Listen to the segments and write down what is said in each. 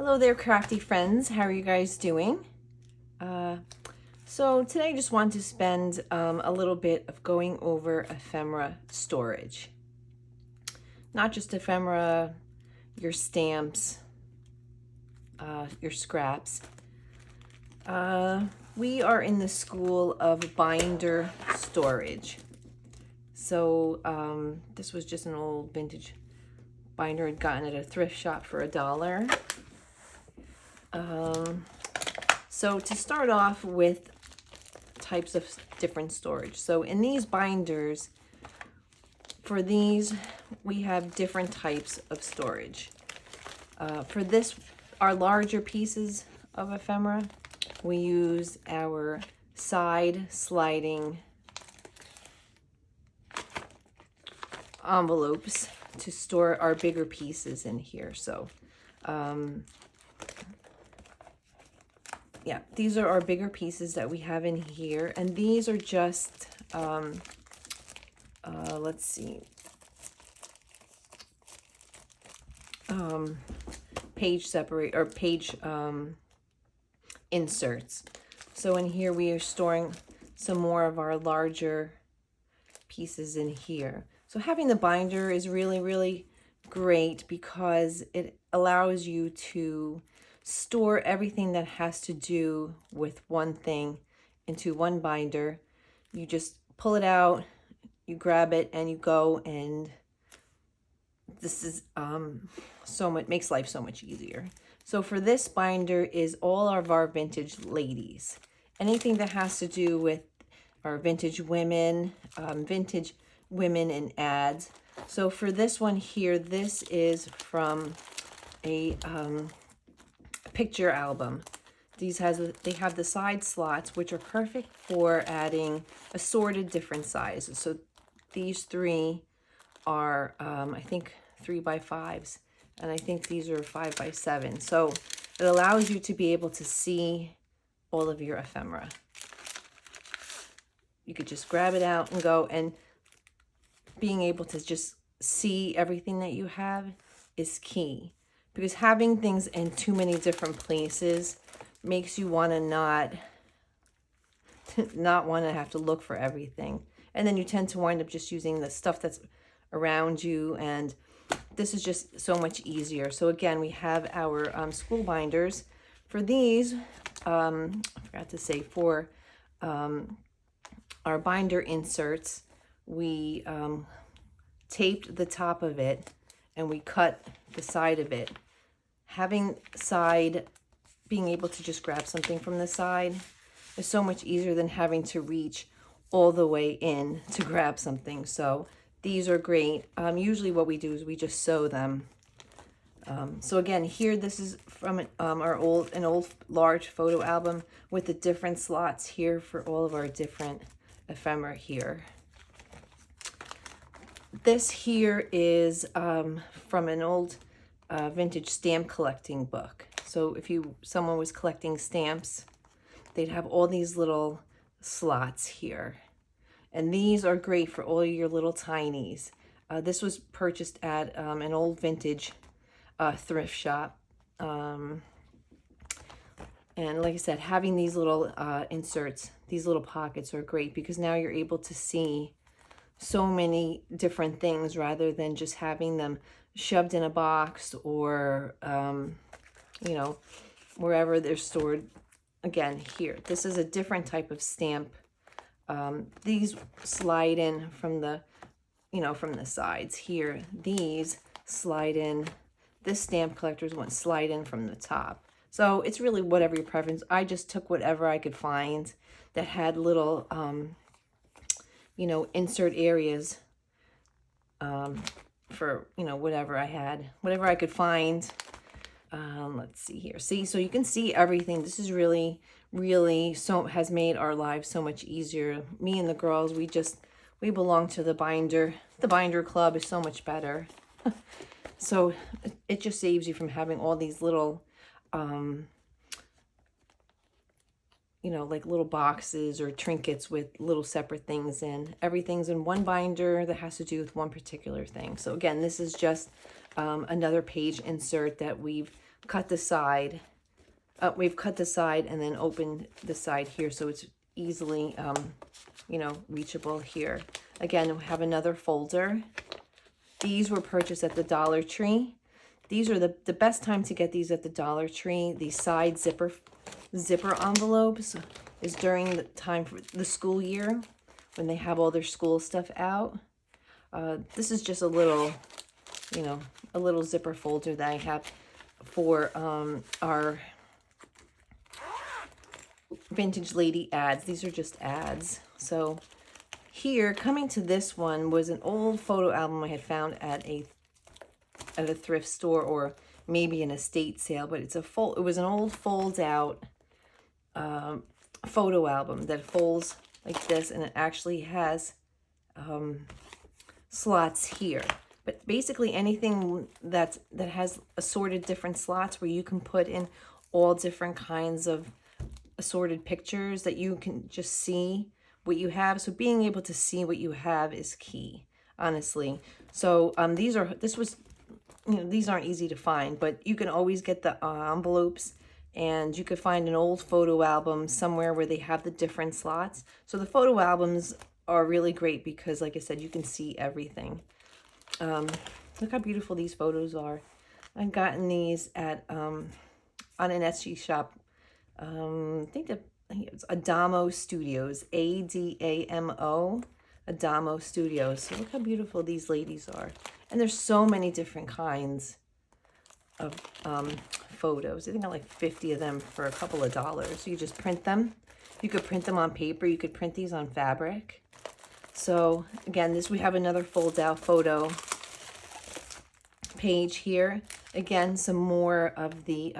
Hello there, crafty friends. How are you guys doing? So today I just want to spend a little bit of going over ephemera storage. Not just ephemera, your stamps, your scraps. We are in the school of binder storage. So this was just an old vintage binder I'd gotten at a thrift shop for $1. So to start off with types of different storage. So in these binders, for these, we have different types of storage. For this, our larger pieces of ephemera, we use our side sliding envelopes to store our bigger pieces in here. So yeah, these are our bigger pieces that we have in here, and these are just let's see, page separate or page inserts. So in here we are storing some more of our larger pieces in here. So having the binder is really great because it allows you to store everything that has to do with one thing into one binder. You just pull it out, you grab it, and you go, and this is so much, makes life so much easier. So for this binder is all of our vintage ladies. Anything that has to do with our vintage women in ads. So for this one here, this is from a picture album. They have the side slots, which are perfect for adding assorted different sizes. So these three are, I think, 3x5s, and I think these are 5x7. So it allows you to be able to see all of your ephemera. You could just grab it out and go, and being able to just see everything that you have is key. Because having things in too many different places makes you want to not want to have to look for everything. And then you tend to wind up just using the stuff that's around you. And this is just so much easier. So again, we have our school binders. For these, I forgot to say, for our binder inserts, we taped the top of it and we cut the side of it. Having being able to just grab something from the side is so much easier than having to reach all the way in to grab something. So these are great. Usually what we do is we just sew them. So again, here, this is from an old large photo album with the different slots here for all of our different ephemera here. This here is from an old vintage stamp collecting book. So if someone was collecting stamps, they'd have all these little slots here. And these are great for all your little tinies. This was purchased at an old vintage thrift shop. And like I said, having these little inserts, these little pockets are great because now you're able to see so many different things rather than just having them shoved in a box or, you know, wherever they're stored. Again, here, this is a different type of stamp. These slide in from the, from the sides here. These slide in. This stamp collector's one slide in from the top. So it's really whatever your preference. I just took whatever I could find that had little, insert areas for, whatever I could find. Let's see here. See, so you can see everything. This is really has made our lives so much easier. Me and the girls, we belong to the binder. The binder club is so much better. So it just saves you from having all these little, like little boxes or trinkets with little separate things in. Everything's in one binder that has to do with one particular thing. So again, this is just another page insert that we've cut the side. We've cut the side and then opened the side here so it's easily, you know, reachable here. Again, we have another folder. These were purchased at the Dollar Tree. These are the best time to get these at the Dollar Tree. The side zipper envelopes is during the time for the school year when they have all their school stuff out. This is just a little, you know, a little zipper folder that I have for our Vintage Lady ads. These are just ads. So here, coming to this one was an old photo album I had found at a thrift store or maybe an estate sale, but it was an old fold out photo album that folds like this, and it actually has slots here. But basically anything that has assorted different slots where you can put in all different kinds of assorted pictures that you can just see what you have. So being able to see what you have is key, honestly. So these aren't easy to find, but you can always get the envelopes, and you could find an old photo album somewhere where they have the different slots. So the photo albums are really great because, like I said, you can see everything. Look how beautiful these photos are. I've gotten these at on an Etsy shop. I think it's Adamo Studios, Adamo, Adamo Studios. So look how beautiful these ladies are. And there's so many different kinds of photos. I think I like 50 of them for a couple of dollars. You just print them. You could print them on paper. You could print these on fabric. So again, we have another fold out photo page here. Again, some more of the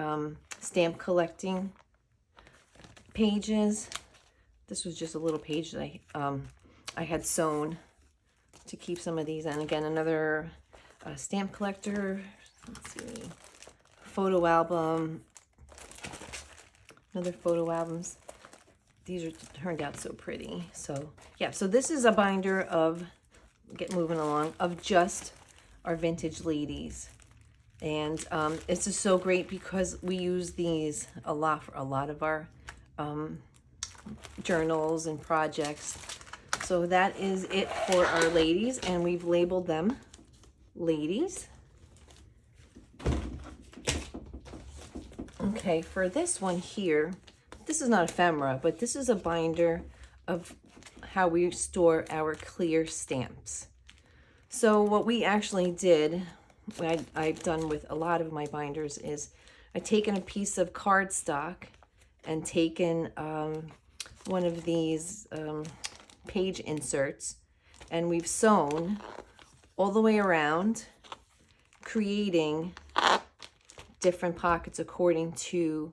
stamp collecting pages. This was just a little page that I had sewn to keep some of these. And again, another stamp collector. Let's see, photo album. Another photo albums. These are turned out so pretty. So yeah, so this is a binder of, get moving along, of just our Vintage Ladies. And it's just so great because we use these a lot for a lot of our journals and projects. So that is it for our ladies, and we've labeled them ladies. Okay, for this one here, this is not ephemera, but this is a binder of how we store our clear stamps. So what we actually did, what I've done with a lot of my binders, is I've taken a piece of cardstock and taken one of these page inserts, and we've sewn all the way around, creating different pockets according to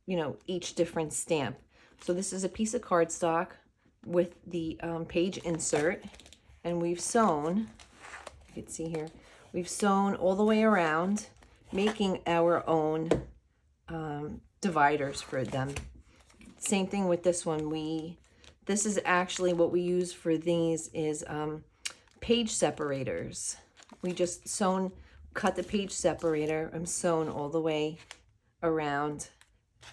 you know, each different stamp. So this is a piece of cardstock with the page insert, and we've sewn, you can see here, we've sewn all the way around, making our own dividers for them. Same thing with this one. This is actually what we use for these is page separators. We just cut the page separator and sewn all the way around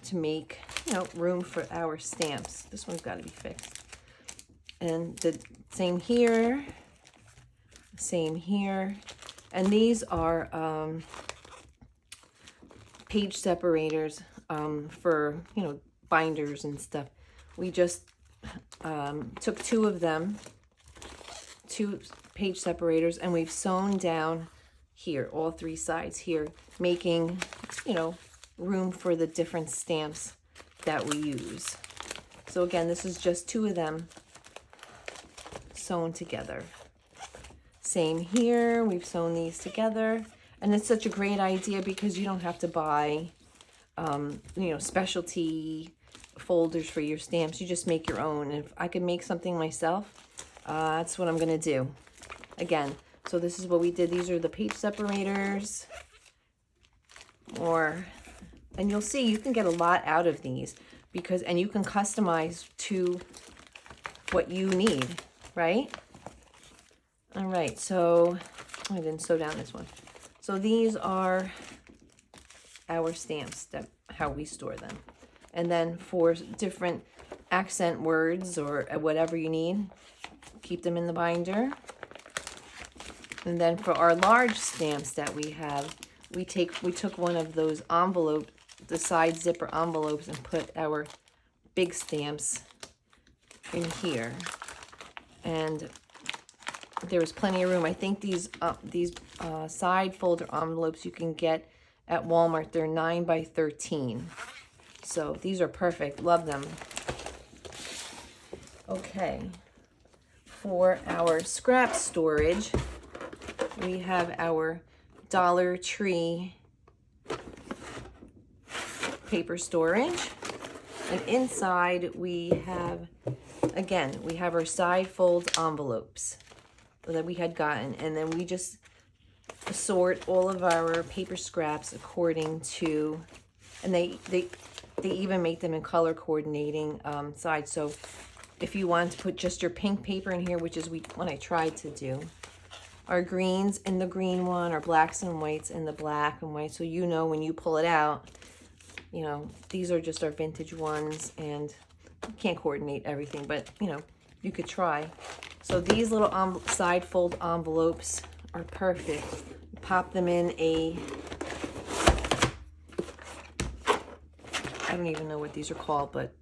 to make, you know, room for our stamps. This one's got to be fixed. And the same here, and these are page separators for, you know, binders and stuff. We just took two of them, two page separators, and we've sewn down here, all three sides here, making, you know, room for the different stamps that we use. So again, this is just two of them sewn together. Same here, we've sewn these together, and it's such a great idea because you don't have to buy you know, specialty folders for your stamps. You just make your own. And if I could make something myself, that's what I'm gonna do. Again, so this is what we did. These are the page separators, and you'll see you can get a lot out of these because, and you can customize to what you need, right? All right, so I didn't sew down this one. So these are our stamps, that how we store them. And then for different accent words or whatever you need, keep them in the binder. And then for our large stamps that we have, we took one of those envelopes, the side zipper envelopes, and put our big stamps in here. And there was plenty of room. I think these side folder envelopes you can get at Walmart. They're 9 by 13. So these are perfect. Love them. Okay. For our scrap storage, we have our Dollar Tree paper storage. And inside we have, again, we have our side fold envelopes that we had gotten. And then we just sort all of our paper scraps according to, and they even make them in color coordinating sides. So if you want to put just your pink paper in here, which is what I tried to do, our greens in the green one, our blacks and whites in the black and white. So you know when you pull it out, you know, these are just our vintage ones, and you can't coordinate everything, but you know, you could try. So these little side fold envelopes are perfect. You pop them in a, I don't even know what these are called, but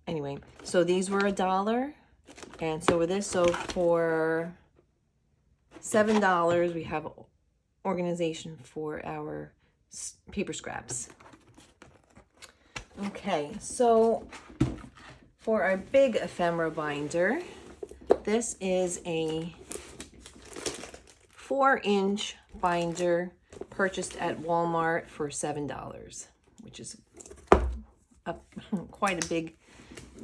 anyway. So these were $1, and so with this, so for $7, we have organization for our paper scraps. Okay, so for our big ephemera binder, this is a 4-inch binder purchased at Walmart for $7, which is quite a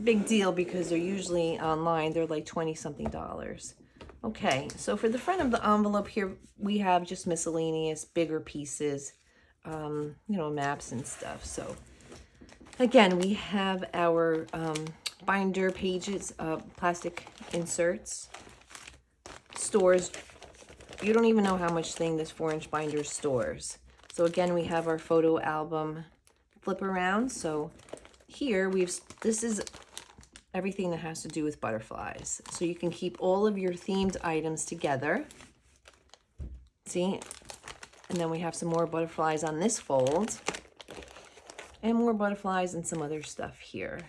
big deal because they're usually online. They're like 20-something dollars. Okay, so for the front of the envelope here, we have just miscellaneous bigger pieces, you know, maps and stuff. So again, we have our binder pages, plastic inserts, stores. You don't even know how much thing this 4-inch binder stores. So again, we have our photo album flip around. So here this is everything that has to do with butterflies. So you can keep all of your themed items together. See? And then we have some more butterflies on this fold. And more butterflies and some other stuff here.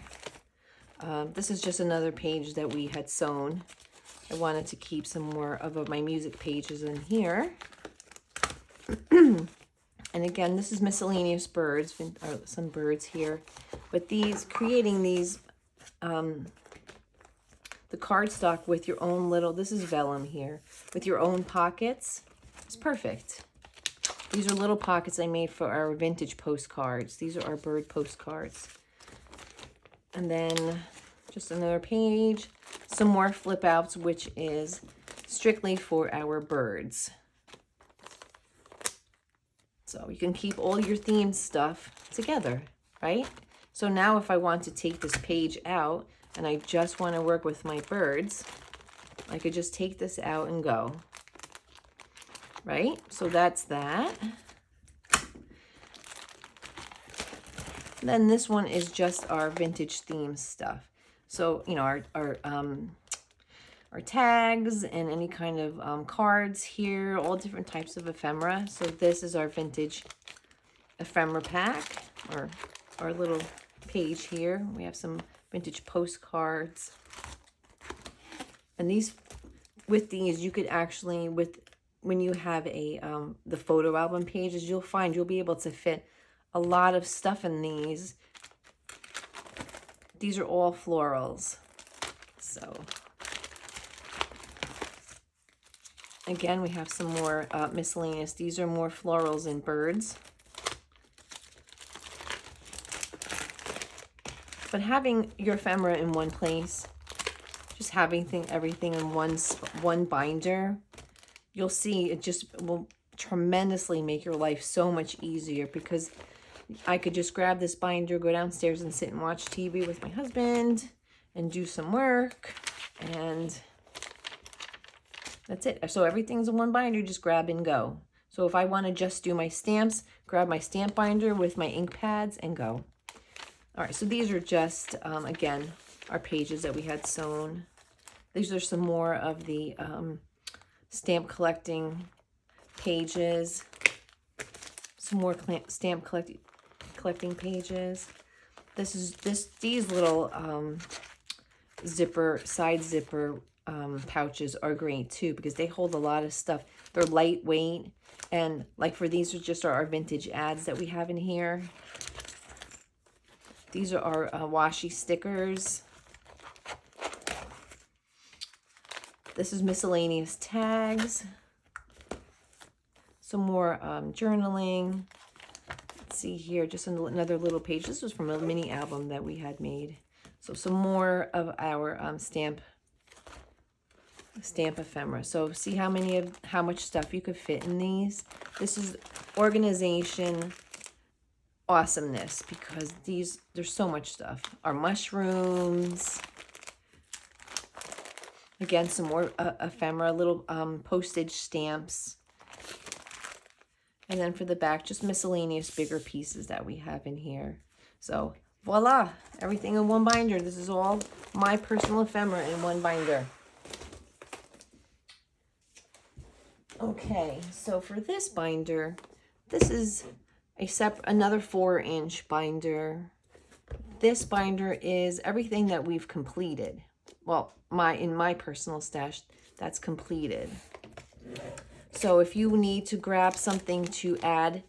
This is just another page that we had sewn. I wanted to keep some more of my music pages in here. And again, this is miscellaneous birds, some birds here. But creating these, the cardstock with your own little, this is vellum here, with your own pockets, it's perfect. These are little pockets I made for our vintage postcards. These are our bird postcards. And then just another page, some more flip outs, which is strictly for our birds. So you can keep all your themed stuff together, right? So now if I want to take this page out and I just want to work with my birds, I could just take this out and go. Right? So that's that. Then this one is just our vintage theme stuff. So, you know, our tags and any kind of cards here, all different types of ephemera. So this is our vintage ephemera pack, or our little page here. We have some vintage postcards. And with these, you could actually, when you have the photo album pages, you'll be able to fit a lot of stuff in these. These are all florals. So again, we have some more miscellaneous. These are more florals and birds. But having your ephemera in one place, just having everything in one binder, you'll see it just will tremendously make your life so much easier, because I could just grab this binder, go downstairs and sit and watch TV with my husband and do some work, and that's it. So everything's in one binder, just grab and go. So if I want to just do my stamps, grab my stamp binder with my ink pads and go. All right, so these are just, again, our pages that we had sewn. These are some more of the stamp collecting pages. Some more stamp collecting pages. These little side zipper pouches are great too, because they hold a lot of stuff. They're lightweight, and like for these are just our vintage ads that we have in here. These are our washi stickers. This is miscellaneous tags. Some more journaling. Let's see here, just another little page. This was from a mini album that we had made. So some more of our stamp ephemera. So see how much stuff you could fit in these. This is organization awesomeness, because there's so much stuff. Our mushrooms. Again, some more ephemera, little postage stamps. And then for the back, just miscellaneous bigger pieces that we have in here. So voila, everything in one binder. This is all my personal ephemera in one binder. Okay, so for this binder, this is another 4-inch binder. This binder is everything that we've completed. Well, in my personal stash, that's completed. So if you need to grab something to add,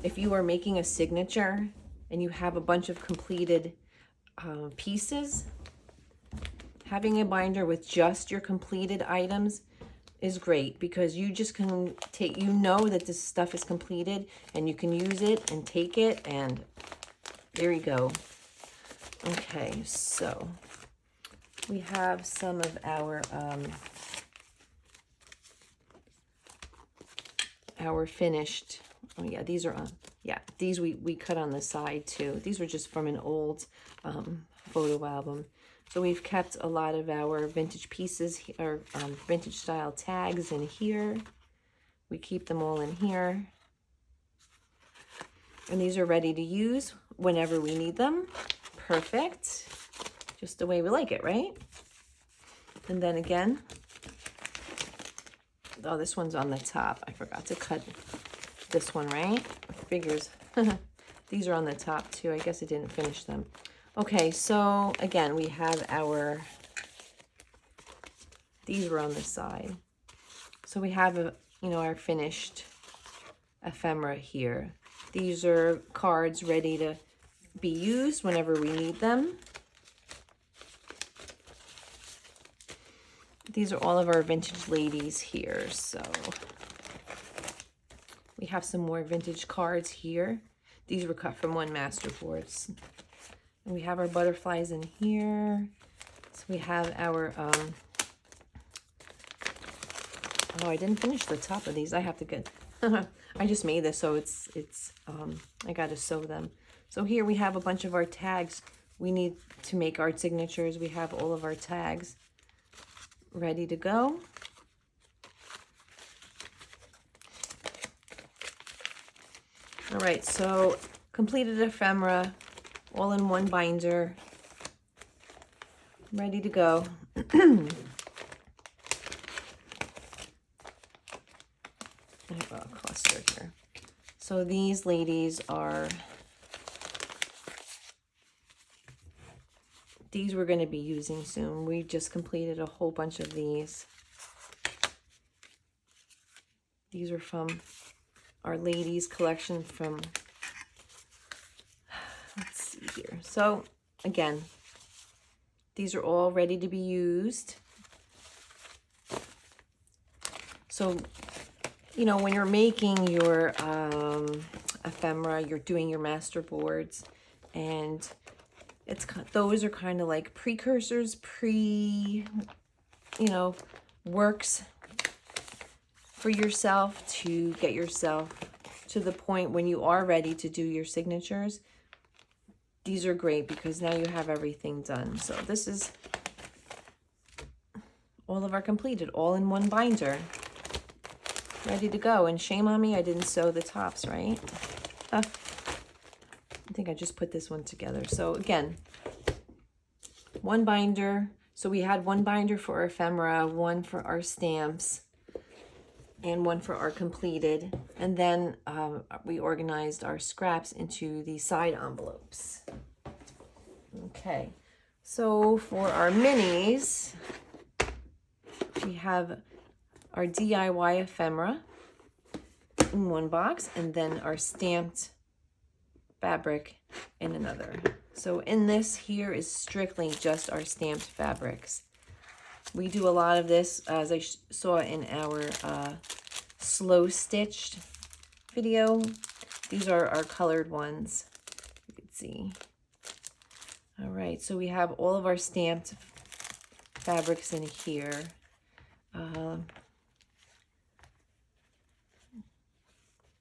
if you are making a signature and you have a bunch of completed pieces, having a binder with just your completed items is great, because you just can take, you know that this stuff is completed and you can use it and take it, and there you go. Okay, so we have some of our finished, oh yeah, these are on, yeah, these we cut on the side too. These were just from an old photo album. So we've kept a lot of our vintage pieces, or vintage style tags in here. We keep them all in here. And these are ready to use whenever we need them. Perfect. Just the way we like it, right? And then again, oh, this one's on the top. I forgot to cut this one, right? Figures. These are on the top too. I guess I didn't finish them. Okay, so again, we have these were on the side. So we have our finished ephemera here. These are cards ready to be used whenever we need them. These are all of our vintage ladies here. So we have some more vintage cards here. These were cut from one masterboards. And we have our butterflies in here. So we have our, oh, I didn't finish the top of these. I have to get, I just made this, so it's I got to sew them. So here we have a bunch of our tags. We need to make our signatures. We have all of our tags ready to go. All right, so completed ephemera, all in one binder, ready to go. I have a cluster here. So these ladies are, these we're going to be using soon. We just completed a whole bunch of these. These are from our ladies collection from, let's see here. So again, these are all ready to be used. So, when you're making your ephemera, you're doing your master boards, and those are kind of like precursors, works for yourself to get yourself to the point when you are ready to do your signatures. These are great because now you have everything done. So this is all of our completed, all in one binder. ready to go. And shame on me, I didn't sew the tops, right? I think I just put this one together. So again, one binder. So we had one binder for our ephemera, one for our stamps, and one for our completed. And then we organized our scraps into the side envelopes. Okay, so for our minis, we have our DIY ephemera in one box, and then our stamped fabric in another. So in this here is strictly just our stamped fabrics. We do a lot of this, as I saw in our slow stitched video. These are our colored ones, you can see. All right, so we have all of our stamped fabrics in here. Look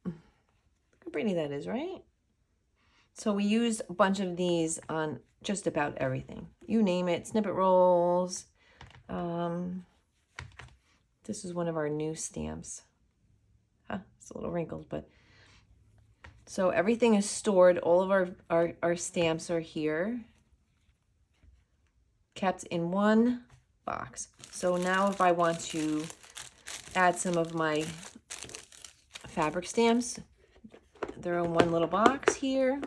how pretty that is, right? So we used a bunch of these on just about everything. You name it, snippet rolls. This is one of our new stamps. It's a little wrinkled, but so everything is stored. All of our stamps are here, kept in one box. So now if I want to add some of my fabric stamps, they're in one little box here.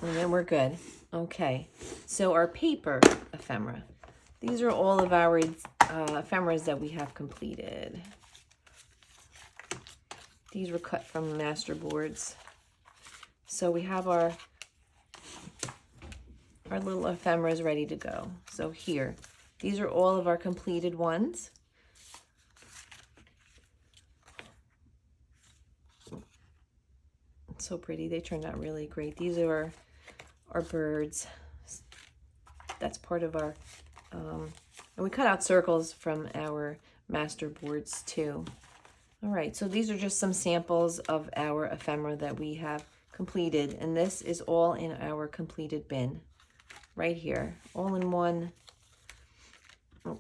And then we're good. Okay, so our paper ephemera. These are all of our ephemeras that we have completed. These were cut from master boards. So we have our little ephemeras ready to go. So here, these are all of our completed ones. It's so pretty. They turned out really great. These are our birds. That's part of our, and we cut out circles from our master boards too. All right, so these are just some samples of our ephemera that we have completed, and this is all in our completed bin right here, all in one.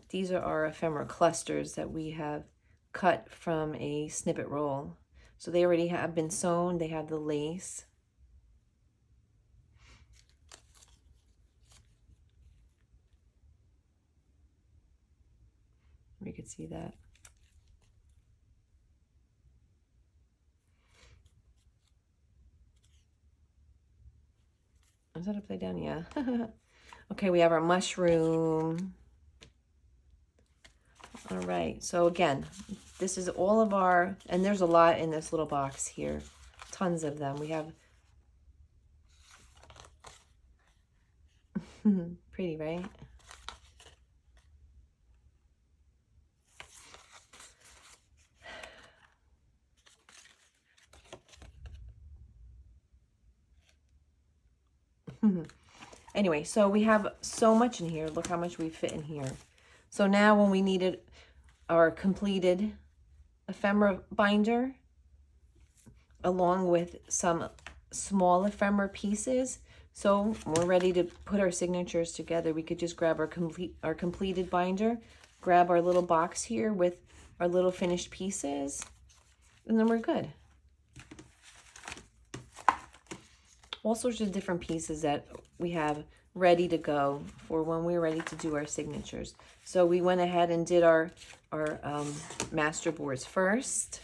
These are our ephemera clusters that we have cut from a snippet roll. So they already have been sewn, they have the lace. You can see that. Is that upside down? Yeah. Okay, we have our mushroom. All right, so again, this is all of our, and there's a lot in this little box here. Tons of them. We have, pretty, right? Anyway, so we have so much in here. Look how much we fit in here. So now when we needed our completed ephemera binder, along with some small ephemera pieces, so we're ready to put our signatures together, we could just grab our completed binder, grab our little box here with our little finished pieces, and then we're good. All sorts of different pieces that we have ready to go for when we're ready to do our signatures. So we went ahead and did our master boards first,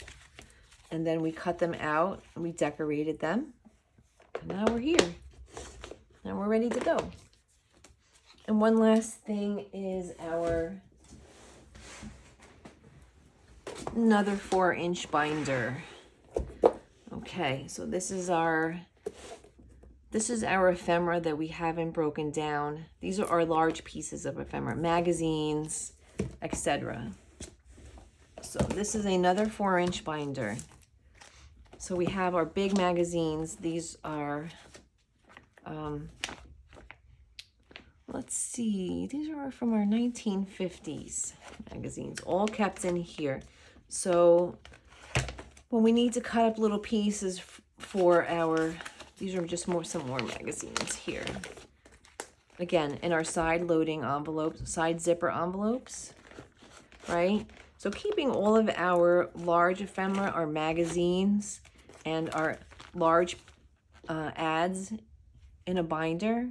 and then we cut them out and we decorated them. And now we're here. Now we're ready to go. And one last thing is another 4-inch binder. Okay, so this is our ephemera that we haven't broken down. These are our large pieces of ephemera, magazines, etc. So this is another 4-inch binder. So we have our big magazines. These are, let's see, these are from our 1950s magazines, all kept in here. So when we need to cut up little pieces for these are just some more magazines here. Again, in our side loading envelopes, side zipper envelopes. right? So keeping all of our large ephemera, our magazines, and our large ads in a binder.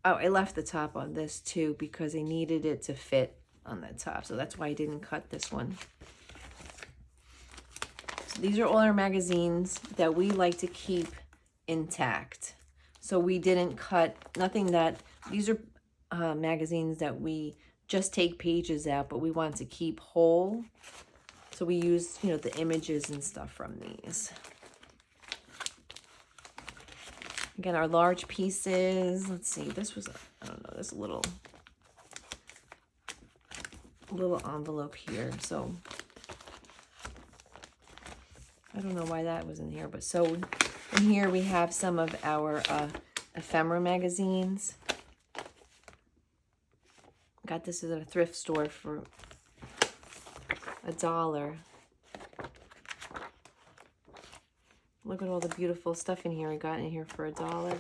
Oh, I left the top on this too because I needed it to fit on the top. So that's why I didn't cut this one. So these are all our magazines that we like to keep intact. So we didn't cut, nothing that, these are magazines that we just take pages out, but we want to keep whole. So we use, you know, the images and stuff from these. Again, our large pieces, let's see, this was, I don't know, this little envelope here. So I don't know why that was in here, but so in here we have some of our ephemera magazines. Got this at a thrift store for $1. Look at all the beautiful stuff in here. I got in here for $1.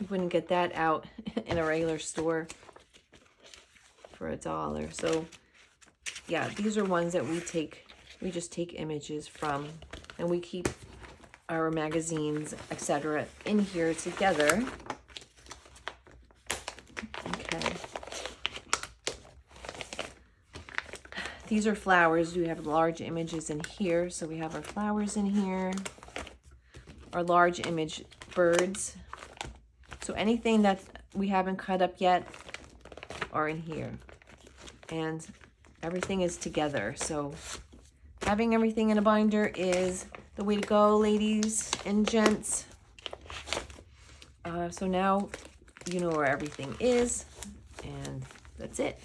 You wouldn't get that out in a regular store for $1. So yeah, these are ones that we just take images from, and we keep our magazines, etc. in here together. Okay. These are flowers. We have large images in here. So we have our flowers in here. Our large image birds. So anything that we haven't cut up yet are in here. And everything is together. So having everything in a binder is the way to go, ladies and gents. So now you know where everything is, and that's it.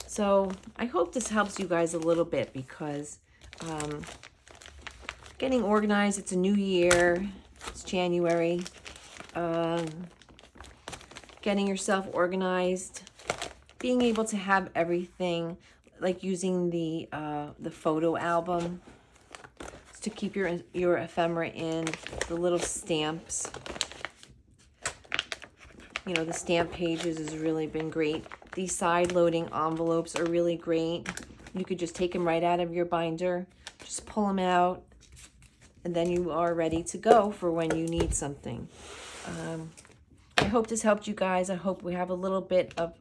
So I hope this helps you guys a little bit, because getting organized, it's a new year, it's January. Getting yourself organized, being able to have everything, like using the photo album to keep your ephemera in, the little stamps. You know, the stamp pages has really been great. These side-loading envelopes are really great. You could just take them right out of your binder, just pull them out, and then you are ready to go for when you need something. I hope this helped you guys. I hope we have a little bit of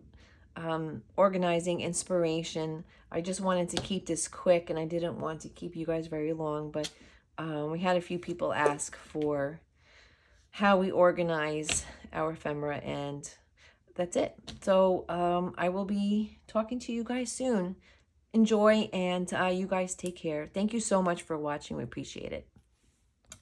organizing inspiration. I just wanted to keep this quick, and I didn't want to keep you guys very long, but we had a few people ask for how we organize our ephemera, and that's it. So I will be talking to you guys soon. Enjoy, and you guys take care. Thank you so much for watching. We appreciate it.